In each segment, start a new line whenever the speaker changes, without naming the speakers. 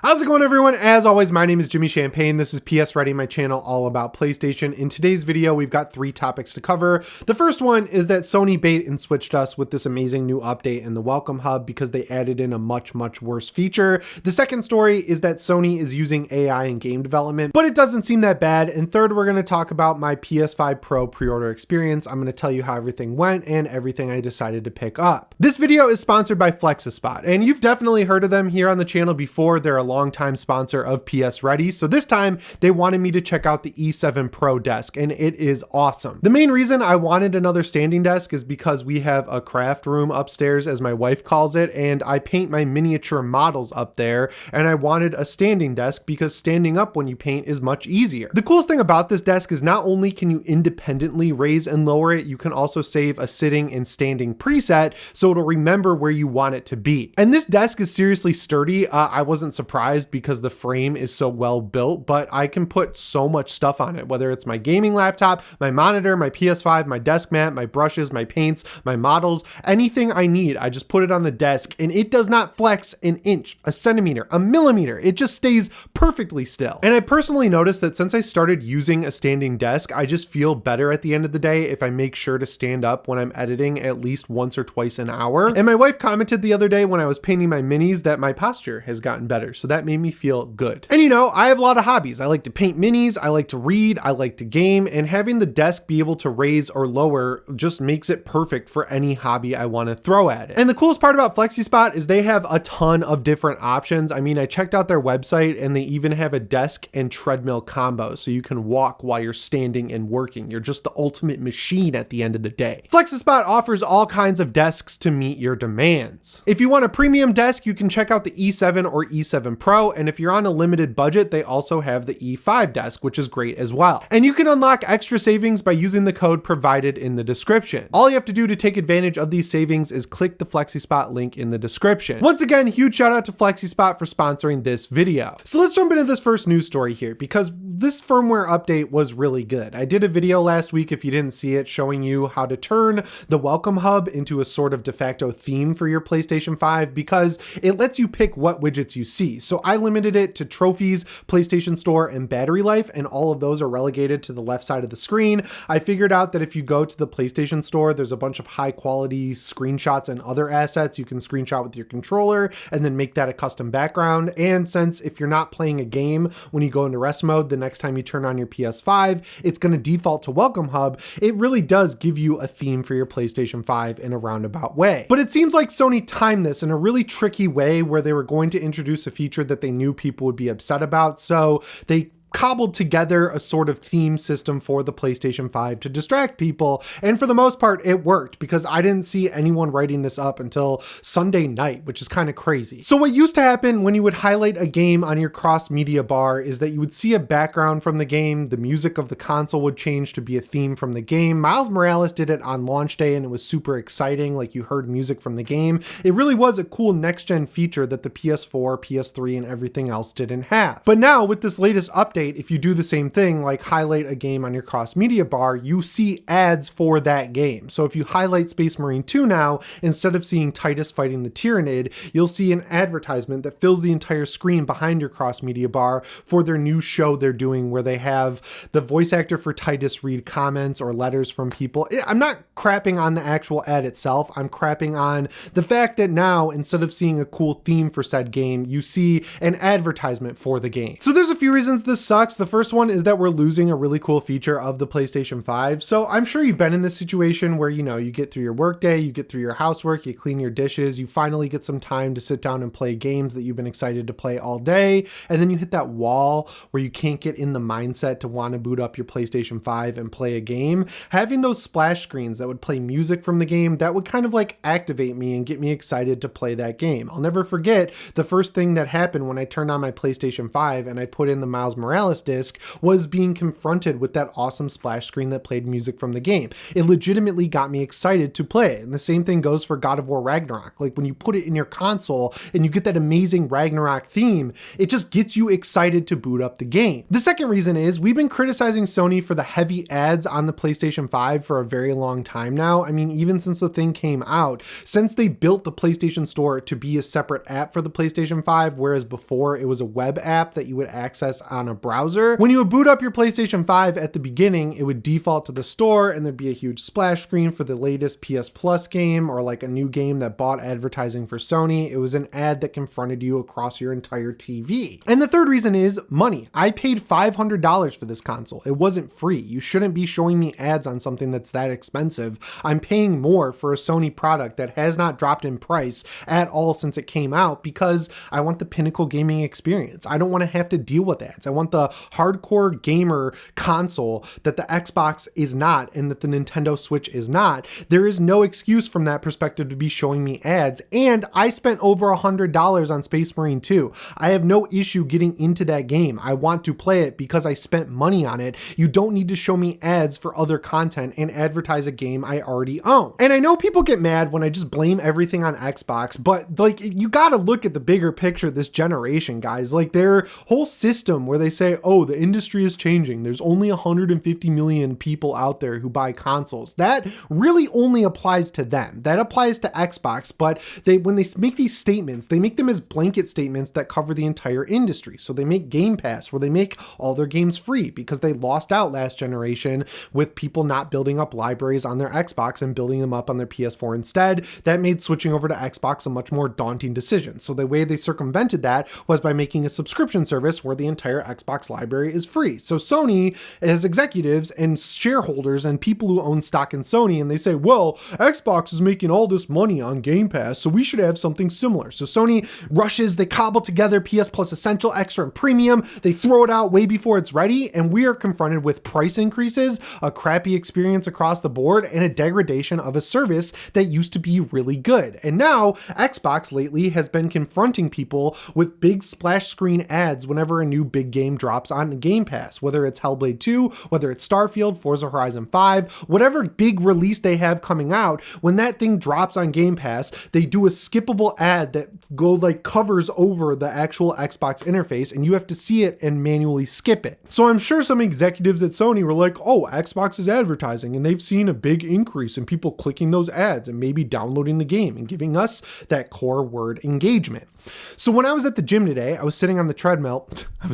How's it going, everyone? As always, my name is Jimmy Champagne. This is PSReady, my channel all about PlayStation. In today's video, we've got 3 topics to cover. The first one is that Sony bait and switched us with this amazing new update in the Welcome Hub because they added in a much worse feature. The second story is that Sony is using AI in game development, but it doesn't seem that bad. And third, we're going to talk about my PS5 Pro pre-order experience. I'm going to tell you how everything went and everything I decided to pick up. This video is sponsored by FlexiSpot, and you've definitely heard of them here on the channel before. They're a longtime sponsor of PSReady. So this time they wanted me to check out the E7 Pro desk, and it is awesome. The main reason I wanted another standing desk is because we have a craft room upstairs, as my wife calls it, and I paint my miniature models up there, and I wanted a standing desk because standing up when you paint is much easier. The coolest thing about this desk is not only can you independently raise and lower it, you can also save a sitting and standing preset so it'll remember where you want it to be. And this desk is seriously sturdy. I wasn't surprised because the frame is so well built, but I can put so much stuff on it, whether it's my gaming laptop, my monitor, my PS5, my desk mat, my brushes, my paints, my models, anything I need. I just put it on the desk and it does not flex an inch, a centimeter, a millimeter. It just stays perfectly still. And I personally noticed that since I started using a standing desk, I just feel better at the end of the day if I make sure to stand up when I'm editing at least once or twice an hour. And my wife commented the other day when I was painting my minis that my posture has gotten better. So that made me feel good. And you know, I have a lot of hobbies. I like to paint minis, I like to read, I like to game, and having the desk be able to raise or lower just makes it perfect for any hobby I want to throw at it. And the coolest part about FlexiSpot is they have a ton of different options. I mean, I checked out their website and they even have a desk and treadmill combo, so you can walk while you're standing and working. You're just the ultimate machine at the end of the day. FlexiSpot offers all kinds of desks to meet your demands. If you want a premium desk, you can check out the E7 or E7 Pro, and if you're on a limited budget, they also have the E5 desk, which is great as well. And you can unlock extra savings by using the code provided in the description. All you have to do to take advantage of these savings is click the FlexiSpot link in the description. Once again, huge shout out to FlexiSpot for sponsoring this video. So let's jump into this first news story here, because this firmware update was really good. I did a video last week, if you didn't see it, showing you how to turn the Welcome Hub into a sort of de facto theme for your PlayStation 5 because it lets you pick what widgets you see. So I limited it to trophies, PlayStation Store, and battery life, and all of those are relegated to the left side of the screen. I figured out that if you go to the PlayStation Store, there's a bunch of high quality screenshots and other assets you can screenshot with your controller and then make that a custom background. And since if you're not playing a game when you go into rest mode, the next time you turn on your PS5, it's going to default to Welcome Hub. It really does give you a theme for your PlayStation 5 in a roundabout way. But it seems like Sony timed this in a really tricky way where they were going to introduce a feature that they knew people would be upset about. So they cobbled together a sort of theme system for the PlayStation 5 to distract people. And for the most part, it worked because I didn't see anyone writing this up until Sunday night, which is kind of crazy. So what used to happen when you would highlight a game on your cross media bar is that you would see a background from the game. The music of the console would change to be a theme from the game. Miles Morales did it on launch day and it was super exciting. Like you heard music from the game. It really was a cool next gen feature that the PS4, PS3, and everything else didn't have. But now with this latest update, if you do the same thing, like highlight a game on your cross media bar, you see ads for that game. So if you highlight Space Marine 2 now, instead of seeing Titus fighting the Tyranid, you'll see an advertisement that fills the entire screen behind your cross media bar for their new show they're doing where they have the voice actor for Titus read comments or letters from people. I'm not crapping on the actual ad itself. I'm crapping on the fact that now, instead of seeing a cool theme for said game, you see an advertisement for the game. So there's a few reasons this sucks. The first one is that we're losing a really cool feature of the PlayStation 5. So I'm sure you've been in this situation where, you know, you get through your workday, you get through your housework, you clean your dishes, you finally get some time to sit down and play games that you've been excited to play all day. And then you hit that wall where you can't get in the mindset to want to boot up your PlayStation 5 and play a game. Having those splash screens that would play music from the game, that would kind of like activate me and get me excited to play that game. I'll never forget the first thing that happened when I turned on my PlayStation 5 and I put in the Miles Morales Morales disc was being confronted with that awesome splash screen that played music from the game. It legitimately got me excited to play it. And the same thing goes for God of War Ragnarok. Like when you put it in your console and you get that amazing Ragnarok theme, it just gets you excited to boot up the game. The second reason is we've been criticizing Sony for the heavy ads on the PlayStation 5 for a very long time now. I mean, even since the thing came out, since they built the PlayStation Store to be a separate app for the PlayStation 5, whereas before it was a web app that you would access on a browser. When you would boot up your PlayStation 5 at the beginning, it would default to the store and there'd be a huge splash screen for the latest PS Plus game or like a new game that bought advertising for Sony. It was an ad that confronted you across your entire TV. And the third reason is money. I paid $500 for this console. It wasn't free. You shouldn't be showing me ads on something that's that expensive. I'm paying more for a Sony product that has not dropped in price at all since it came out because I want the pinnacle gaming experience. I don't want to have to deal with ads. I want the hardcore gamer console that the Xbox is not and that the Nintendo Switch is not. There is no excuse from that perspective to be showing me ads. And I spent over $100 on Space Marine 2. I have no issue getting into that game. I want to play it because I spent money on it. You don't need to show me ads for other content and advertise a game I already own. And I know people get mad when I just blame everything on Xbox, but like you got to look at the bigger picture this generation, guys. Like their whole system where they say, oh, the industry is changing. There's only 150 million people out there who buy consoles. That really only applies to them. That applies to Xbox, but when they make these statements, they make them as blanket statements that cover the entire industry. So they make Game Pass where they make all their games free because they lost out last generation with people not building up libraries on their Xbox and building them up on their PS4 instead. That made switching over to Xbox a much more daunting decision. So the way they circumvented that was by making a subscription service where the entire Xbox library is free. So Sony has executives and shareholders and people who own stock in Sony, and they say, well, Xbox is making all this money on Game Pass, so we should have something similar. So Sony rushes, they cobble together PS Plus Essential, Extra, and Premium. They throw it out way before it's ready, and we are confronted with price increases, a crappy experience across the board, and a degradation of a service that used to be really good. And now Xbox lately has been confronting people with big splash screen ads whenever a new big game drops on Game Pass, whether it's Hellblade 2, whether it's Starfield, Forza Horizon 5, whatever big release they have coming out. When that thing drops on Game Pass, they do a skippable ad that covers over the actual Xbox interface, and you have to see it and manually skip it. So I'm sure some executives at Sony were like, oh, Xbox is advertising, and they've seen a big increase in people clicking those ads and maybe downloading the game and giving us that core word engagement. So when I was at the gym today, I was sitting on the treadmill. I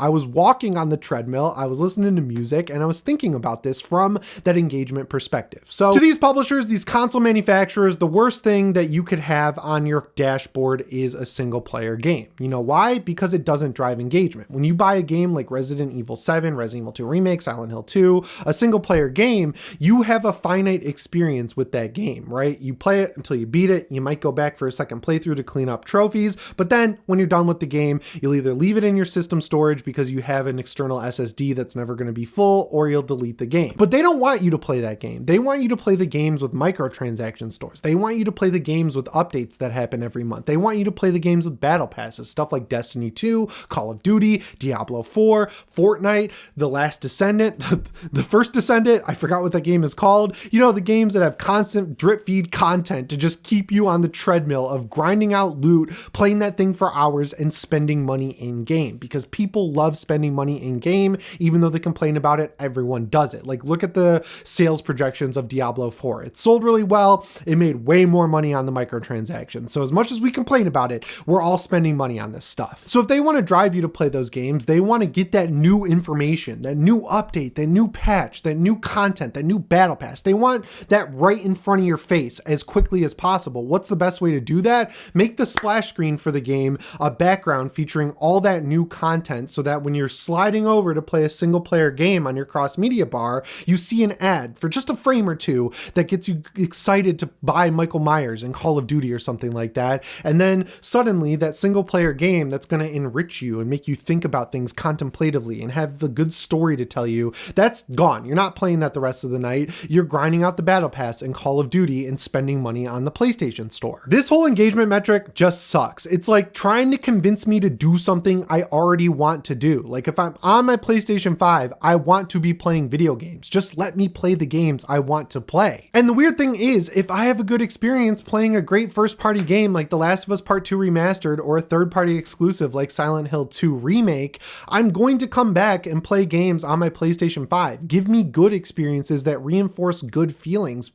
was walking on the treadmill. I was listening to music and I was thinking about this from that engagement perspective. So to these publishers, these console manufacturers, the worst thing that you could have on your dashboard is a single player game. You know why? Because it doesn't drive engagement. When you buy a game like Resident Evil 7, Resident Evil 2 Remake, Silent Hill 2, a single player game, you have a finite experience with that game, right? You play it until you beat it. You might go back for a second playthrough to clean up trophies, but then when you're done with the game, you'll either leave it in your system storage because you have an external SSD that's never going to be full, or you'll delete the game. But they don't want you to play that game. They want you to play the games with microtransaction stores. They want you to play the games with updates that happen every month. They want you to play the games with battle passes, stuff like Destiny 2, Call of Duty, Diablo 4, Fortnite, The Last Descendant, the First Descendant, I forgot what that game is called. You know, the games that have constant drip feed content to just keep you on the treadmill of grinding out loot, playing that thing for hours and spending money in game, because people love spending money in game. Even though they complain about it, everyone does it. Like, look at the sales projections of Diablo 4. It sold really well. It made way more money on the microtransactions. So as much as we complain about it, we're all spending money on this stuff. So if they want to drive you to play those games, they want to get that new information, that new update, that new patch, that new content, that new battle pass. They want that right in front of your face as quickly as possible. What's the best way to do that? Make the splash screen for the game a background featuring all that new content, so that when you're sliding over to play a single player game on your cross media bar, you see an ad for just a frame or two that gets you excited to buy Michael Myers and Call of Duty or something like that. And then suddenly that single player game that's going to enrich you and make you think about things contemplatively and have a good story to tell you, that's gone. You're not playing that the rest of the night. You're grinding out the battle pass and Call of Duty and spending money on the PlayStation Store. This whole engagement metric just just sucks. It's like trying to convince me to do something I already want to do. Like if I'm on my PlayStation 5, I want to be playing video games. Just let me play the games I want to play. And the weird thing is, if I have a good experience playing a great first party game like The Last of Us Part 2 Remastered or a third party exclusive like Silent Hill 2 Remake, I'm going to come back and play games on my PlayStation 5. Give me good experiences that reinforce good feelings.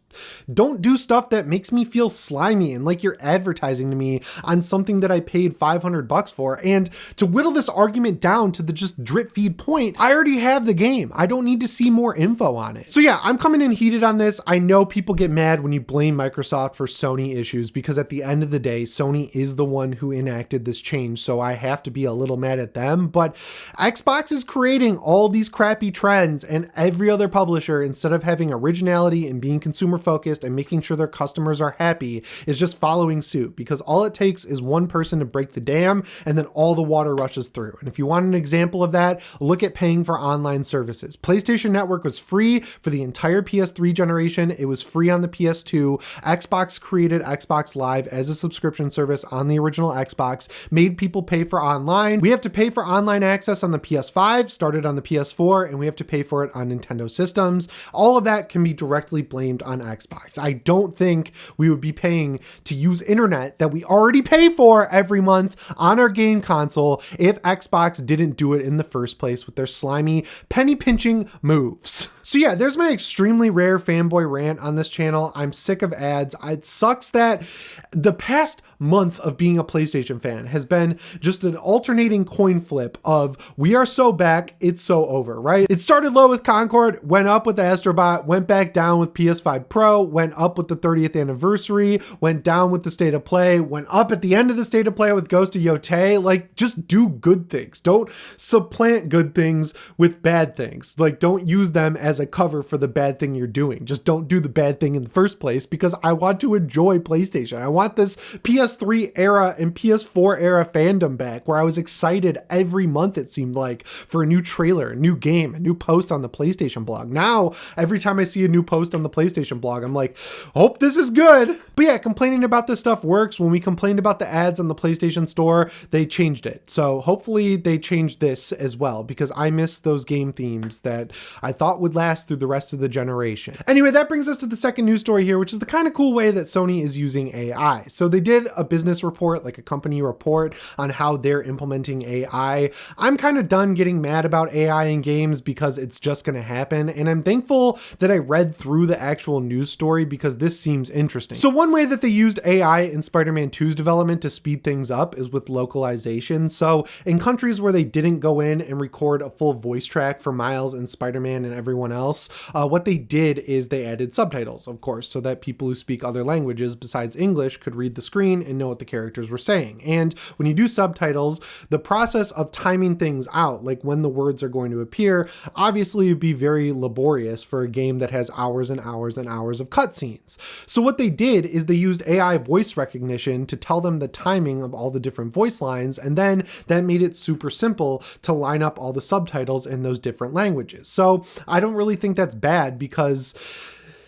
Don't do stuff that makes me feel slimy and like you're advertising to me on something that I paid $500 for. And to whittle this argument down to the just drip feed point, I already have the game. I don't need to see more info on it. So yeah, I'm coming in heated on this. I know people get mad when you blame Microsoft for Sony issues because at the end of the day, Sony is the one who enacted this change. So I have to be a little mad at them, but Xbox is creating all these crappy trends, and every other publisher, instead of having originality and being consumer focused and making sure their customers are happy, is just following suit, because all it takes is one person to break the dam and then all the water rushes through. And if you want an example of that, look at paying for online services. PlayStation Network was free for the entire PS3 generation. It was free on the PS2. Xbox created Xbox Live as a subscription service on the original Xbox, made people pay for online. We have to pay for online access on the PS5, started on the PS4, and we have to pay for it on Nintendo systems. All of that can be directly blamed on Xbox. I don't think we would be paying to use internet that we already pay for every month on our game console if Xbox didn't do it in the first place with their slimy penny pinching moves. So yeah, there's my extremely rare fanboy rant on this channel. I'm sick of ads. It sucks that the past month of being a PlayStation fan has been just an alternating coin flip of we are so back, it's so over, right? It started low with Concord, went up with Astrobot, went back down with PS5 Pro, went up with the 30th anniversary, went down with the State of Play, went up at the end of the State of Play with Ghost of Yotei. Like, just do good things. Don't supplant good things with bad things. Like, don't use them as a cover for the bad thing you're doing. Just don't do the bad thing in the first place, because I want to enjoy PlayStation. I want this PS3 era and PS4 era fandom back, where I was excited every month, it seemed like, for a new trailer, a new game, a new post on the PlayStation blog. Now, every time I see a new post on the PlayStation blog, I'm like, hope this is good. But yeah, complaining about this stuff works. When we complained about the ads on the PlayStation Store, they changed it. So hopefully they change this as well, because I miss those game themes that I thought would last through the rest of the generation. Anyway, that brings us to the second news story here, which is the kind of cool way that Sony is using AI. So they did a business report, like a company report, on how they're implementing AI. I'm kind of done getting mad about AI in games because it's just going to happen. And I'm thankful that I read through the actual news story because this seems interesting. So one way that they used AI in Spider-Man 2's development to speed things up is with localization. So in countries where they didn't go in and record a full voice track for Miles and Spider-Man and everyone else, what they did is they added subtitles, of course, so that people who speak other languages besides English could read the screen and know what the characters were saying. And when you do subtitles, the process of timing things out, like when the words are going to appear, obviously would be very laborious for a game that has hours and hours and hours of cutscenes. So what they did is they used AI voice recognition to tell them the timing of all the different voice lines, and then that made it super simple to line up all the subtitles in those different languages. So I don't really think that's bad, because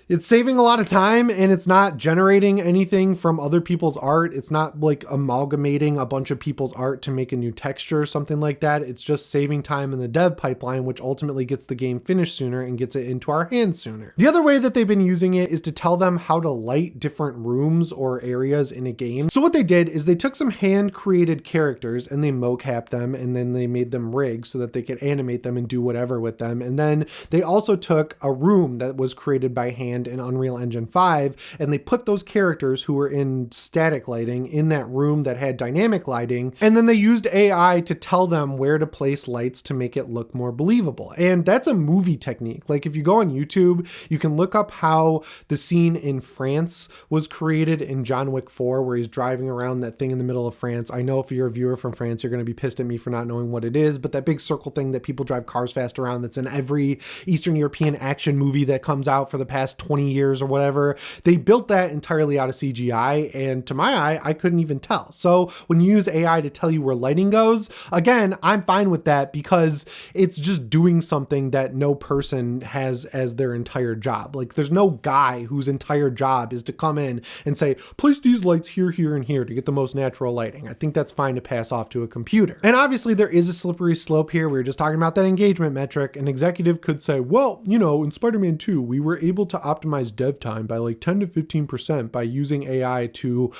it's saving a lot of time and it's not generating anything from other people's art. It's not like amalgamating a bunch of people's art to make a new texture or something like that. It's just saving time in the dev pipeline, which ultimately gets the game finished sooner and gets it into our hands sooner. The other way that they've been using it is to tell them how to light different rooms or areas in a game. So what they did is they took some hand-created characters and they mocapped them, and then they made them rigs so that they could animate them and do whatever with them. And then they also took a room that was created by hand in Unreal Engine 5, and they put those characters who were in static lighting in that room that had dynamic lighting, and then they used AI to tell them where to place lights to make it look more believable. And that's a movie technique. Like, if you go on YouTube, you can look up how the scene in France was created in John Wick 4, where he's driving around that thing in the middle of France. I know if you're a viewer from France, you're going to be pissed at me for not knowing what it is, but that big circle thing that people drive cars fast around, that's in every Eastern European action movie that comes out for the past 20 years or whatever. They built that entirely out of CGI, and to my eye, I couldn't even tell. So when you use AI to tell you where lighting goes, again, I'm fine with that because it's just doing something that no person has as their entire job. Like, there's no guy whose entire job is to come in and say, place these lights here, here, and here to get the most natural lighting. I think that's fine to pass off to a computer. And obviously there is a slippery slope here. We were just talking about that engagement metric. An executive could say, well, you know, in Spider-Man 2, we were able to optimize dev time by like 10 to 15% by using AI to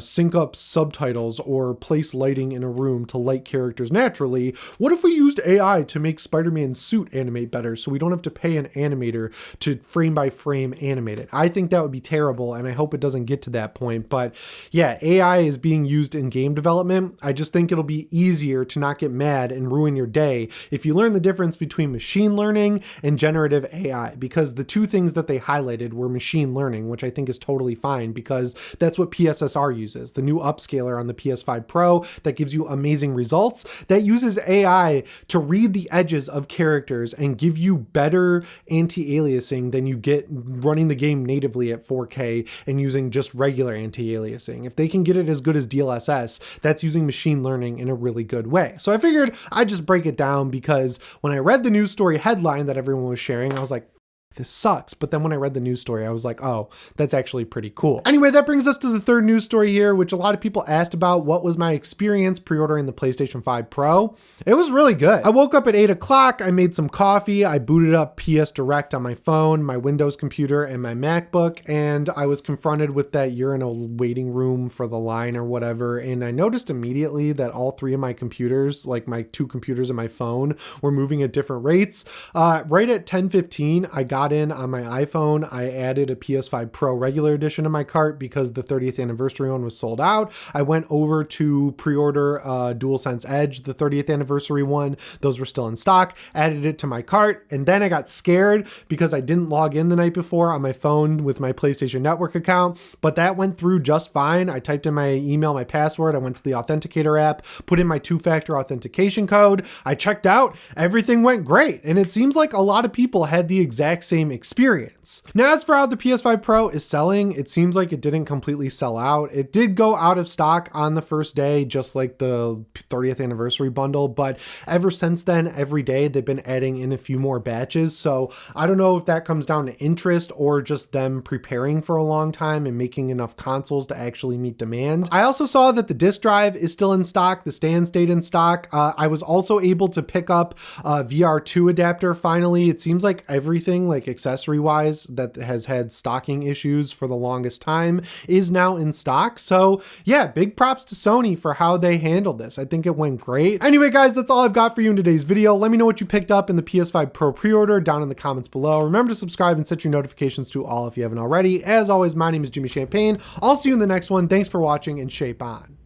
sync up subtitles or place lighting in a room to light characters naturally. What if we used AI to make Spider-Man's suit animate better so we don't have to pay an animator to frame by frame animate it? I think that would be terrible, and I hope it doesn't get to that point. But yeah, AI is being used in game development. I just think it'll be easier to not get mad and ruin your day if you learn the difference between machine learning and generative AI, because the two things that they highlighted were machine learning, which I think is totally fine because that's what PSSR uses, the new upscaler on the PS5 Pro that gives you amazing results, that uses AI to read the edges of characters and give you better anti-aliasing than you get running the game natively at 4K and using just regular anti-aliasing. If they can get it as good as DLSS, that's using machine learning in a really good way. So I figured I'd just break it down because when I read the news story headline that everyone was sharing, I was like, this sucks. But then when I read the news story, I was like, oh, that's actually pretty cool. Anyway, that brings us to the third news story here, which a lot of people asked about. What was my experience pre-ordering the PlayStation 5 Pro? It was really good. I woke up at 8 o'clock. I made some coffee. I booted up PS Direct on my phone, my Windows computer, and my MacBook. And I was confronted with that you're in a waiting room for the line or whatever. And I noticed immediately that all three of my computers, like my two computers and my phone, were moving at different rates. Right at 10:15, I got in on my iPhone. I added a PS5 Pro regular edition to my cart because the 30th anniversary one was sold out. I went over to pre-order DualSense Edge, the 30th anniversary one. Those were still in stock. Added it to my cart, and then I got scared because I didn't log in the night before on my phone with my PlayStation Network account, but that went through just fine. I typed in my email, my password. I went to the Authenticator app, put in my two-factor authentication code. I checked out. Everything went great, and it seems like a lot of people had the exact same experience. Now, as for how the PS5 Pro is selling, it seems like it didn't completely sell out. It did go out of stock on the first day, just like the 30th anniversary bundle, but ever since then, every day they've been adding in a few more batches. So I don't know if that comes down to interest or just them preparing for a long time and making enough consoles to actually meet demand. I also saw that the disk drive is still in stock. The stand stayed in stock. I was also able to pick up a VR2 adapter finally. It seems like everything, like accessory wise, that has had stocking issues for the longest time is now in stock. So yeah, big props to Sony for how they handled this. I think it went great. Anyway, guys, that's all I've got for you in today's video. Let me know what you picked up in the PS5 Pro pre-order down in the comments below. Remember to subscribe and set your notifications to all if you haven't already. As always, my name is Jimmy Champagne. I'll see you in the next one. Thanks for watching, and shape on.